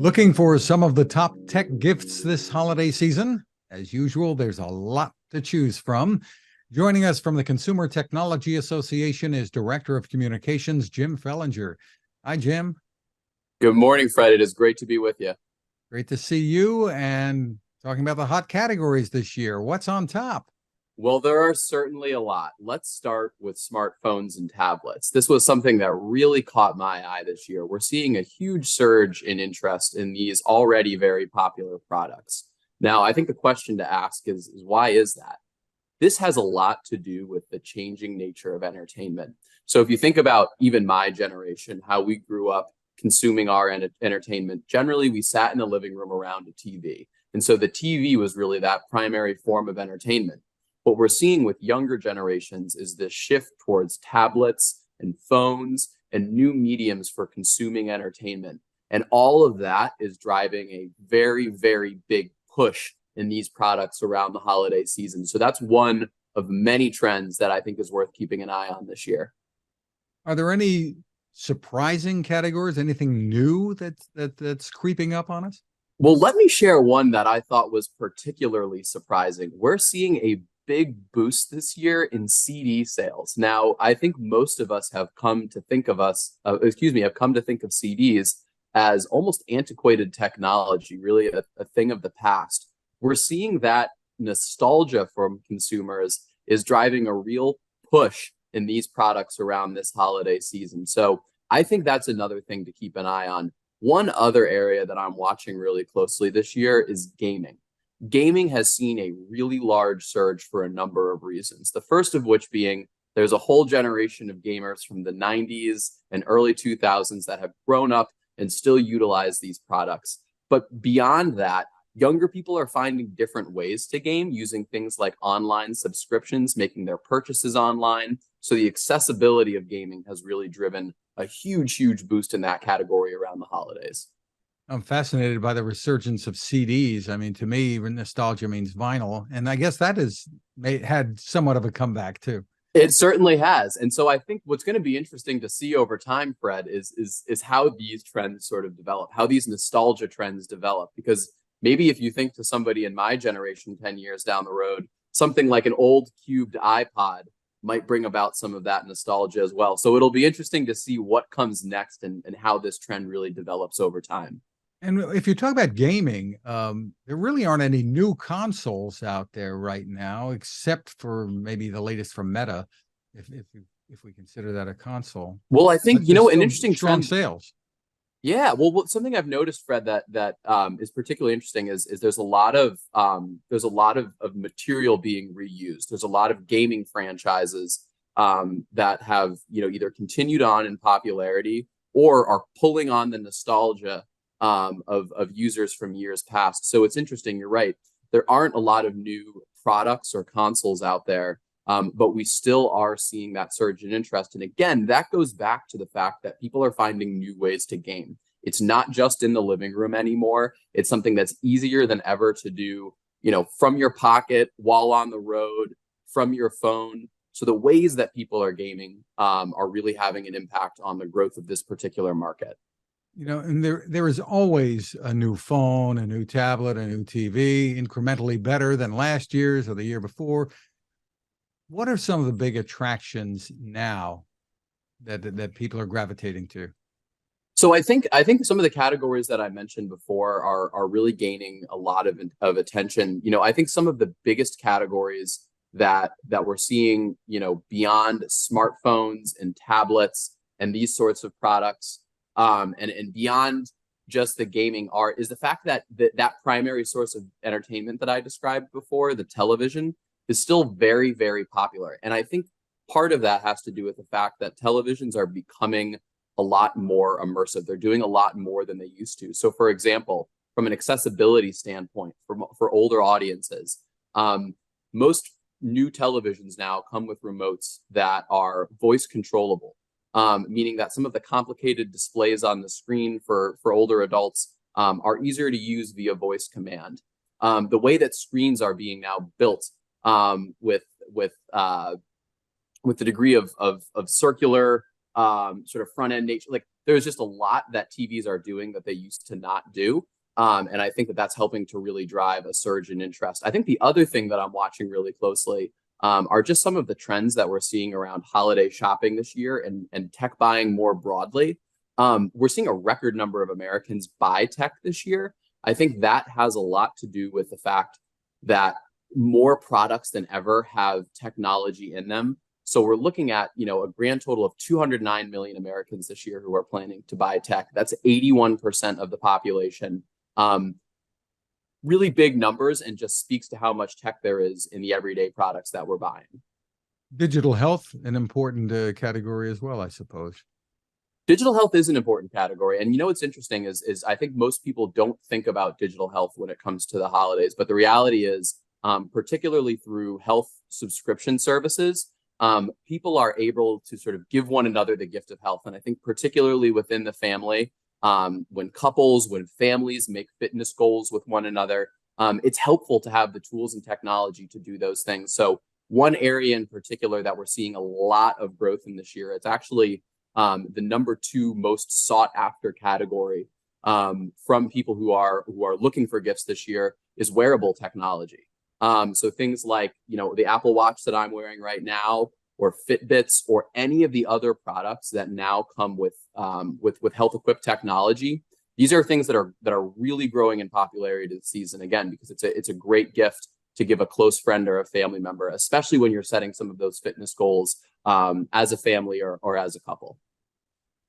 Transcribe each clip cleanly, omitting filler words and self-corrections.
Looking for some of the top tech gifts this holiday season? As usual, there's a lot to choose from. Joining us from the Consumer Technology Association is Director of Communications, Jim Fellinger. Hi, Jim. Good morning, Fred. It is great to be with you. Great to see you and talking about the hot categories this year. What's on top? Well, there are certainly a lot. Let's start with smartphones and tablets. This was something that really caught my eye this year. We're seeing a huge surge in interest in these already very popular products. Now, I think the question to ask is why is that? This has a lot to do with the changing nature of entertainment. So if you think about even my generation, how we grew up consuming our entertainment, generally we sat in a living room around a TV. And so the TV was really that primary form of entertainment. What we're seeing with younger generations is this shift towards tablets and phones and new mediums for consuming entertainment. And all of that is driving a very, very big push in these products around the holiday season. So that's one of many trends that I think is worth keeping an eye on this year. Are there any surprising categories, anything new that's creeping up on us? Well, let me share one that I thought was particularly surprising. We're seeing a big boost this year in CD sales. Now, I think most of us have come to think of CDs as almost antiquated technology, really a thing of the past. We're seeing that nostalgia from consumers is driving a real push in these products around this holiday season. So I think that's another thing to keep an eye on. One other area that I'm watching really closely this year is gaming. Gaming has seen a really large surge for a number of reasons. The first of which being there's a whole generation of gamers from the 90s and early 2000s that have grown up and still utilize these products. But beyond that, younger people are finding different ways to game using things like online subscriptions, making their purchases online. So the accessibility of gaming has really driven a huge, huge boost in that category around the holidays. I'm fascinated by the resurgence of CDs. I mean, to me, nostalgia means vinyl, and I guess that had somewhat of a comeback too. It certainly has. And so I think what's going to be interesting to see over time, Fred, is how these trends sort of develop, how these nostalgia trends develop. Because maybe if you think to somebody in my generation 10 years down the road, something like an old cubed iPod might bring about some of that nostalgia as well. So it'll be interesting to see what comes next and how this trend really develops over time. And if you talk about gaming, there really aren't any new consoles out there right now, except for maybe the latest from Meta, if we consider that a console. Well, I think, an interesting strong trend. sales. Yeah, well, something I've noticed, Fred, that is particularly interesting is there's a lot of material being reused. There's a lot of gaming franchises that have either continued on in popularity or are pulling on the nostalgia of users from years past. So it's interesting. You're right. There aren't a lot of new products or consoles out there, but we still are seeing that surge in interest. And again, that goes back to the fact that people are finding new ways to game. It's not just in the living room anymore. It's something that's easier than ever to do, from your pocket, while on the road, from your phone. So the ways that people are gaming are really having an impact on the growth of this particular market. And there is always a new phone, a new tablet, a new TV, incrementally better than last year's or the year before. What are some of the big attractions now that people are gravitating to? So I think some of the categories that I mentioned before are really gaining a lot of attention. I think some of the biggest categories that we're seeing, beyond smartphones and tablets and these sorts of products, and beyond just the gaming art, is the fact that that primary source of entertainment that I described before, the television, is still very, very popular. And I think part of that has to do with the fact that televisions are becoming a lot more immersive. They're doing a lot more than they used to. So for example, from an accessibility standpoint for older audiences, most new televisions now come with remotes that are voice controllable. Meaning that some of the complicated displays on the screen for older adults are easier to use via voice command. The way that screens are being now built with the degree of circular sort of front end nature. Like there's just a lot that TVs are doing that they used to not do. And I think that that's helping to really drive a surge in interest. I think the other thing that I'm watching really closely are just some of the trends that we're seeing around holiday shopping this year and tech buying more broadly. We're seeing a record number of Americans buy tech this year. I think that has a lot to do with the fact that more products than ever have technology in them. So we're looking at, a grand total of 209 million Americans this year who are planning to buy tech. That's 81% of the population. Really big numbers, and just speaks to how much tech there is in the everyday products that we're buying. Digital health, an important category as well, I suppose. Digital health is an important category. And what's interesting is I think most people don't think about digital health when it comes to the holidays. But the reality is, particularly through health subscription services, people are able to sort of give one another the gift of health. And I think particularly within the family, when families make fitness goals with one another, it's helpful to have the tools and technology to do those things. So one area in particular that we're seeing a lot of growth in this year, it's actually the number 2 most sought after category from people who are looking for gifts this year, is wearable technology. So things like, the Apple Watch that I'm wearing right now, or Fitbits, or any of the other products that now come with health equipped technology. These are things that are really growing in popularity this season, again, because it's a great gift to give a close friend or a family member, especially when you're setting some of those fitness goals as a family or as a couple.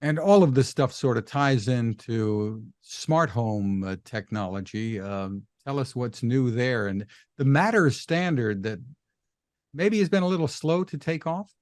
And all of this stuff sort of ties into smart home technology. Tell us what's new there, and the Matter standard that maybe has been a little slow to take off.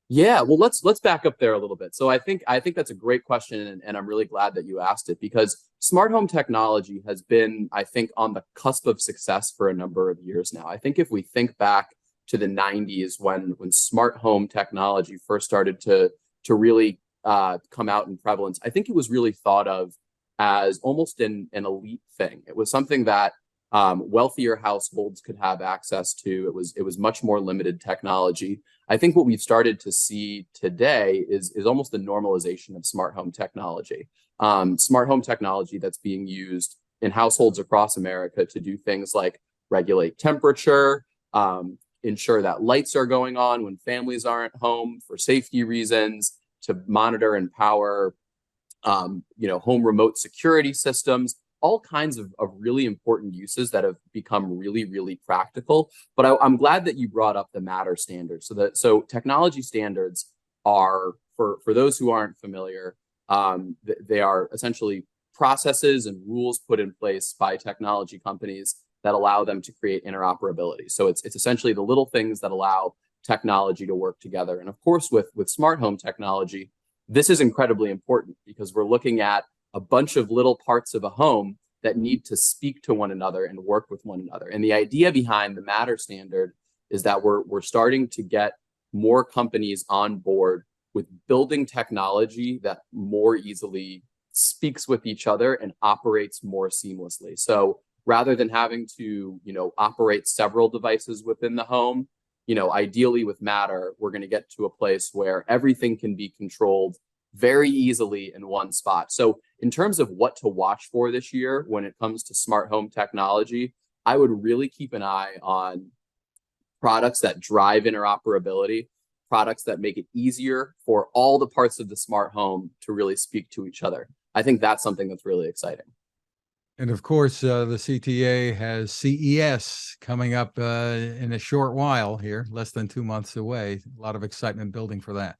Yeah, well, let's back up there a little bit. So I think that's a great question, and I'm really glad that you asked it, because smart home technology has been, I think, on the cusp of success for a number of years now. I think if we think back to the 90s when smart home technology first started to really come out in prevalence, I think it was really thought of as almost an elite thing. It was something that wealthier households could have access to. It was much more limited technology. I think what we've started to see today is almost the normalization of smart home technology. Smart home technology that's being used in households across America to do things like regulate temperature, ensure that lights are going on when families aren't home for safety reasons, to monitor and power, home remote security systems, all kinds of really important uses that have become really, really practical. But I'm glad that you brought up the Matter standard. So technology standards are, for those who aren't familiar, they are essentially processes and rules put in place by technology companies that allow them to create interoperability. So it's essentially the little things that allow technology to work together. And of course, with smart home technology, this is incredibly important because we're looking at a bunch of little parts of a home that need to speak to one another and work with one another. And the idea behind the Matter standard is that we're starting to get more companies on board with building technology that more easily speaks with each other and operates more seamlessly. So rather than having to, operate several devices within the home, ideally with Matter, we're going to get to a place where everything can be controlled very easily in one spot. So in terms of what to watch for this year when it comes to smart home technology, I would really keep an eye on products that drive interoperability, products that make it easier for all the parts of the smart home to really speak to each other. I think that's something that's really exciting. And of course, the CTA has CES coming up in a short while here, less than 2 months away. A lot of excitement building for that.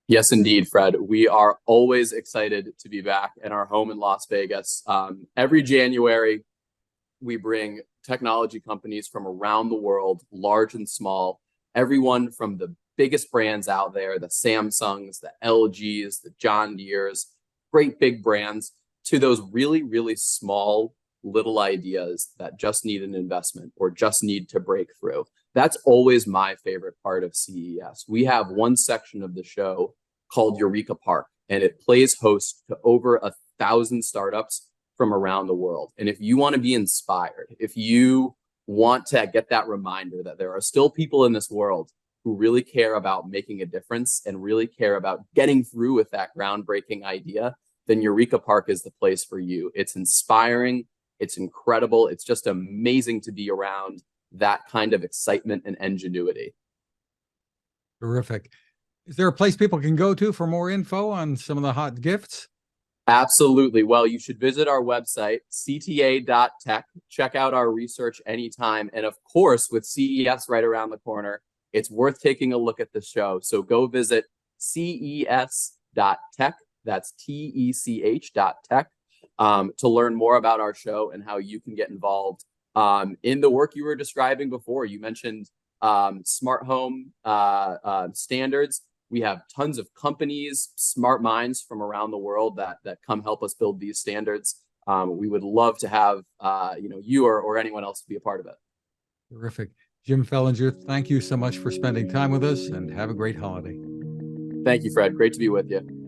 Yes, indeed, Fred. We are always excited to be back in our home in Las Vegas. Every January, we bring technology companies from around the world, large and small, everyone from the biggest brands out there, the Samsungs, the LGs, the John Deeres, great big brands, to those really, really small little ideas that just need an investment or just need to break through. That's always my favorite part of CES. We have one section of the show called Eureka Park, and it plays host to over 1,000 startups from around the world. And if you want to be inspired, if you want to get that reminder that there are still people in this world who really care about making a difference and really care about getting through with that groundbreaking idea, then Eureka Park is the place for you. It's inspiring. It's incredible. It's just amazing to be around that kind of excitement and ingenuity. Terrific. Is there a place people can go to for more info on some of the hot gifts? Absolutely. Well, you should visit our website, cta.tech. Check out our research anytime. And of course, with CES right around the corner, it's worth taking a look at the show. So go visit ces.tech. That's tech, to learn more about our show and how you can get involved in the work you were describing before. You mentioned smart home standards. We have tons of companies, smart minds from around the world that come help us build these standards. We would love to have you or anyone else to be a part of it. Terrific. Jim Fellinger, thank you so much for spending time with us, and have a great holiday. Thank you, Fred. Great to be with you.